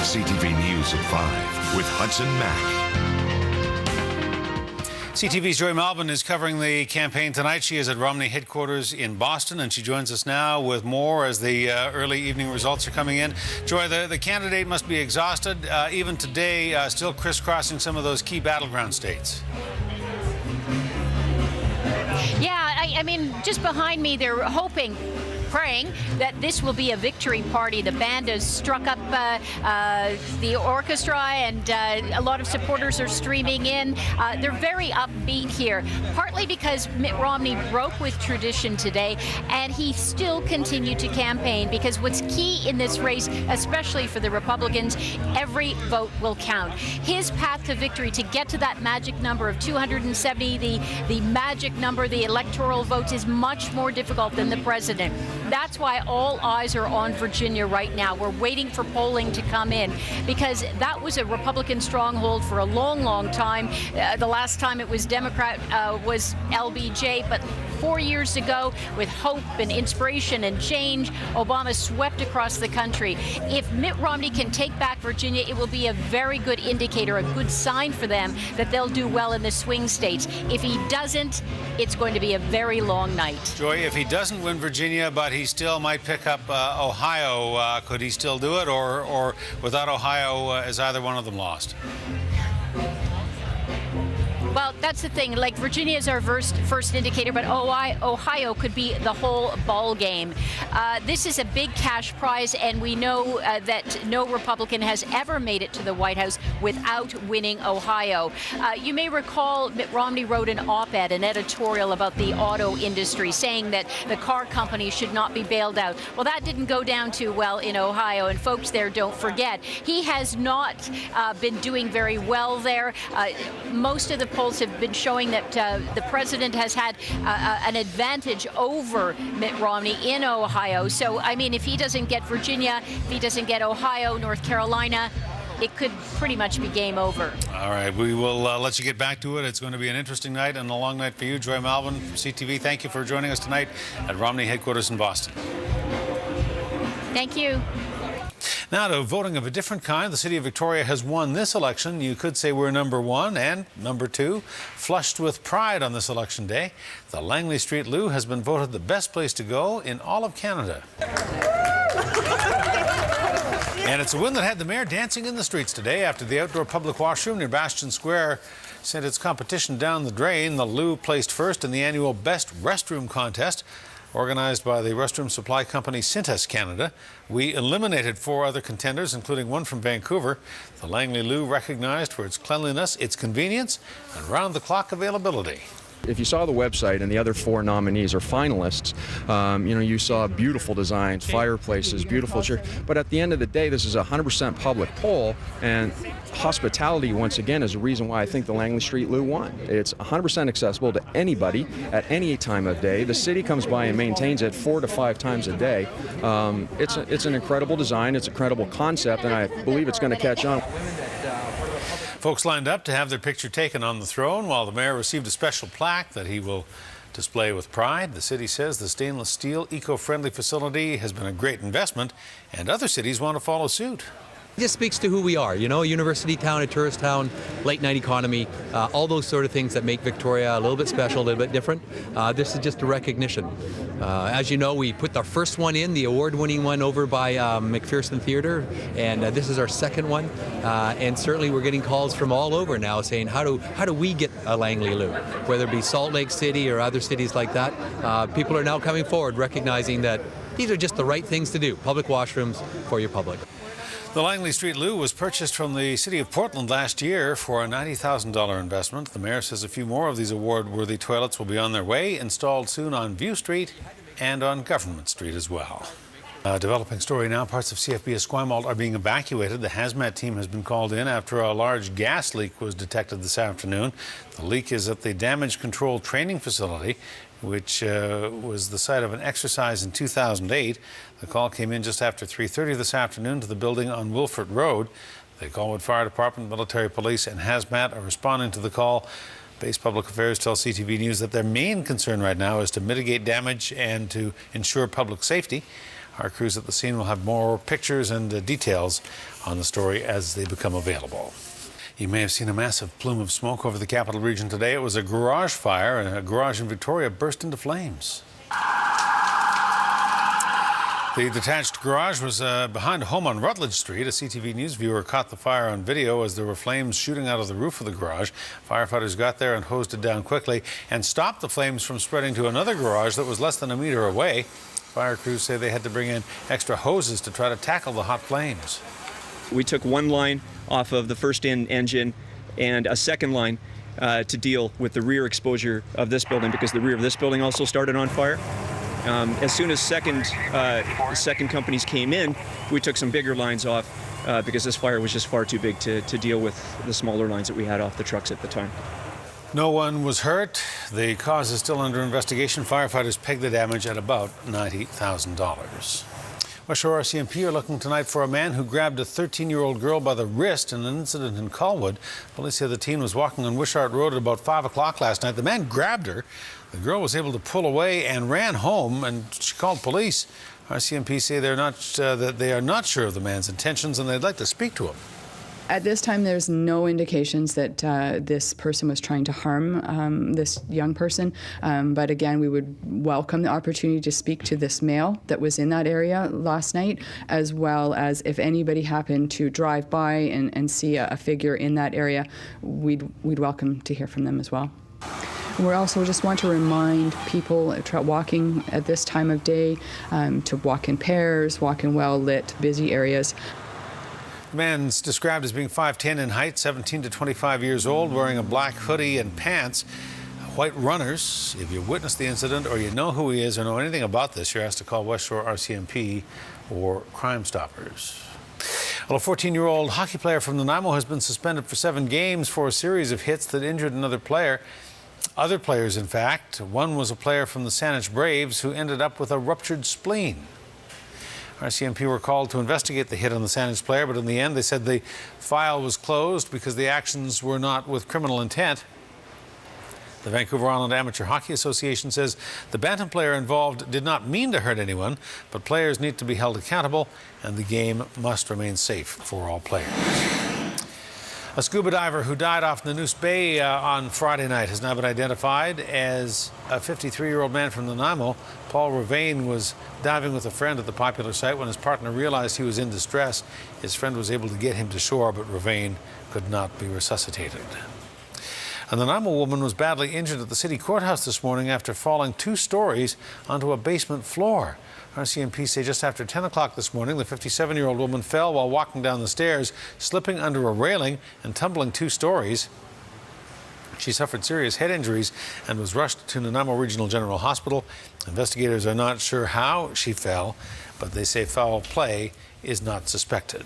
CTV News at 5 with Hudson Mack. CTV's Joy Malvin is covering the campaign tonight. She is at Romney headquarters in Boston, and she joins us now with more as the early evening results are coming in. Joy, the candidate must be exhausted, even today, still crisscrossing some of those key battleground states. Yeah, I mean, just behind me, they're praying that this will be a victory party. The band has struck up the orchestra, and a lot of supporters are streaming in. They're very upbeat here, partly because Mitt Romney broke with tradition today, and he still continued to campaign, because what's key in this race, especially for the Republicans, every vote will count. His path to victory, to get to that magic number of 270, the magic number, the electoral votes, is much more difficult than the president. That's why all eyes are on Virginia right now. We're waiting for polling to come in, because that was a Republican stronghold for a long, long time. The last time it was Democrat was LBJ, but 4 years ago, with hope and inspiration and change, Obama swept across the country. If Mitt Romney can take back Virginia, it will be a very good indicator, a good sign for them that they'll do well in the swing states. If he doesn't, it's going to be a very long night. Joy, if he doesn't win Virginia, but he still might pick up Ohio, could he still do it, or without Ohio, is either one of them lost? Well, that's the thing. Like, Virginia is our first indicator, but Ohio could be the whole ball game. This is a big cash prize, and we know that no Republican has ever made it to the White House without winning Ohio. You may recall Mitt Romney wrote an op-ed, an editorial about the auto industry, saying that the car companies should not be bailed out. Well, that didn't go down too well in Ohio, and folks there don't forget. He has not been doing very well there. Most of the polls have been showing that the president has had an advantage over Mitt Romney in Ohio. So, I mean, if he doesn't get Virginia, if he doesn't get Ohio, North Carolina, it could pretty much be game over. All right, we will let you get back to it. It's going to be an interesting night and a long night for you. Joy Malvin from CTV, thank you for joining us tonight at Romney headquarters in Boston. Thank you. Now to voting of a different kind. The city of Victoria has won this election. You could say we're number one and number two. Flushed with pride on this election day, the Langley Street Loo has been voted the best place to go in all of Canada. And it's a win that had the mayor dancing in the streets today after the outdoor public washroom near Bastion Square sent its competition down the drain. The Loo placed first in the annual Best Restroom contest, organized by the restroom supply company Cintas Canada. We eliminated 4 other contenders, including one from Vancouver. The Langley Loo recognized for its cleanliness, its convenience, and round-the-clock availability. If you saw the website and the other 4 nominees are finalists, you saw beautiful designs, fireplaces, beautiful chairs. But at the end of the day, this is a 100% public poll, and hospitality, once again, is the reason why I think the Langley Street Loo won. It's 100% accessible to anybody at any time of day. The city comes by and maintains it 4 to 5 times a day. It's an incredible design, it's an incredible concept, and I believe it's going to catch on. Folks lined up to have their picture taken on the throne, while the mayor received a special plaque that he will display with pride. The city says the stainless steel, eco-friendly facility has been a great investment, and other cities want to follow suit. It just speaks to who we are, a university town, a tourist town, late night economy, all those sort of things that make Victoria a little bit special, a little bit different. This is just a recognition. As you know, we put our first one in, the award-winning one, over by McPherson Theatre, and this is our second one. And certainly we're getting calls from all over now saying, how do we get a Langley Loo? Whether it be Salt Lake City or other cities like that, people are now coming forward recognizing that these are just the right things to do, public washrooms for your public. The Langley Street Loo was purchased from the city of Portland last year for a $90,000 investment. The mayor says a few more of these award-worthy toilets will be on their way, installed soon on View Street and on Government Street as well. Developing story now. Parts of CFB Esquimalt are being evacuated. The hazmat team has been called in after a large gas leak was detected this afternoon. The leak is at the damage control training facility, which was the site of an exercise in 2008. The call came in just after 3:30 this afternoon to the building on Wilford Road. The COLWOOD Fire Department, military police, and hazmat are responding to the call. Base Public Affairs tells CTV News that their main concern right now is to mitigate damage and to ensure public safety. Our crews at the scene will have more pictures and details on the story as they become available. You may have seen a massive plume of smoke over the capital region today. It was a garage fire, and a garage in Victoria burst into flames. The detached garage was behind a home on Rutledge Street. A CTV News viewer caught the fire on video as there were flames shooting out of the roof of the garage. Firefighters got there and hosed it down quickly and stopped the flames from spreading to another garage that was less than a meter away. Fire crews say they had to bring in extra hoses to try to tackle the hot flames. We took one line off of the first engine and a second line to deal with the rear exposure of this building, because the rear of this building also started on fire. As soon as second companies came in, we took some bigger lines off because this fire was just far too big to deal with the smaller lines that we had off the trucks at the time. No one was hurt. The cause is still under investigation. Firefighters pegged the damage at about $90,000. West Shore RCMP are looking tonight for a man who grabbed a 13-year-old girl by the wrist in an incident in COLWOOD. Police say the teen was walking on Wishart Road at about 5 o'clock last night. The man grabbed her. The girl was able to pull away and ran home, and she called police. RCMP say that they are not sure of the man's intentions, and they'd like to speak to him. At this time, there's no indications that this person was trying to harm this young person. But again, we would welcome the opportunity to speak to this male that was in that area last night, as well as if anybody happened to drive by and see a figure in that area, we'd welcome to hear from them as well. We also just want to remind people walking at this time of day to walk in pairs, walk in well-lit, busy areas. The man's described as being 5'10" in height, 17 to 25 years old, wearing a black hoodie and pants, white runners. If you witnessed the incident or you know who he is or know anything about this, you're asked to call West Shore RCMP or Crime Stoppers. Well, a 14-year-old hockey player from Nanaimo has been suspended for 7 games for a series of hits that injured another player. Other players, in fact. One was a player from the Saanich Braves who ended up with a ruptured spleen. RCMP were called to investigate the hit on the Saanich player, but in the end they said the file was closed because the actions were not with criminal intent. The Vancouver Island Amateur Hockey Association says the bantam player involved did not mean to hurt anyone, but players need to be held accountable and the game must remain safe for all players. A scuba diver who died off NANOOSE Bay on Friday night has now been identified as a 53-year-old man from Nanaimo. Paul Ravane was diving with a friend at the popular site. When his partner realized he was in distress, his friend was able to get him to shore, but Ravane could not be resuscitated. A Nanaimo woman was badly injured at the city courthouse this morning after falling 2 stories onto a basement floor. RCMP say just after 10 o'clock this morning, the 57-year-old woman fell while walking down the stairs, slipping under a railing and tumbling 2 stories. She suffered serious head injuries and was rushed to Nanaimo Regional General Hospital. Investigators are not sure how she fell, but they say foul play is not suspected.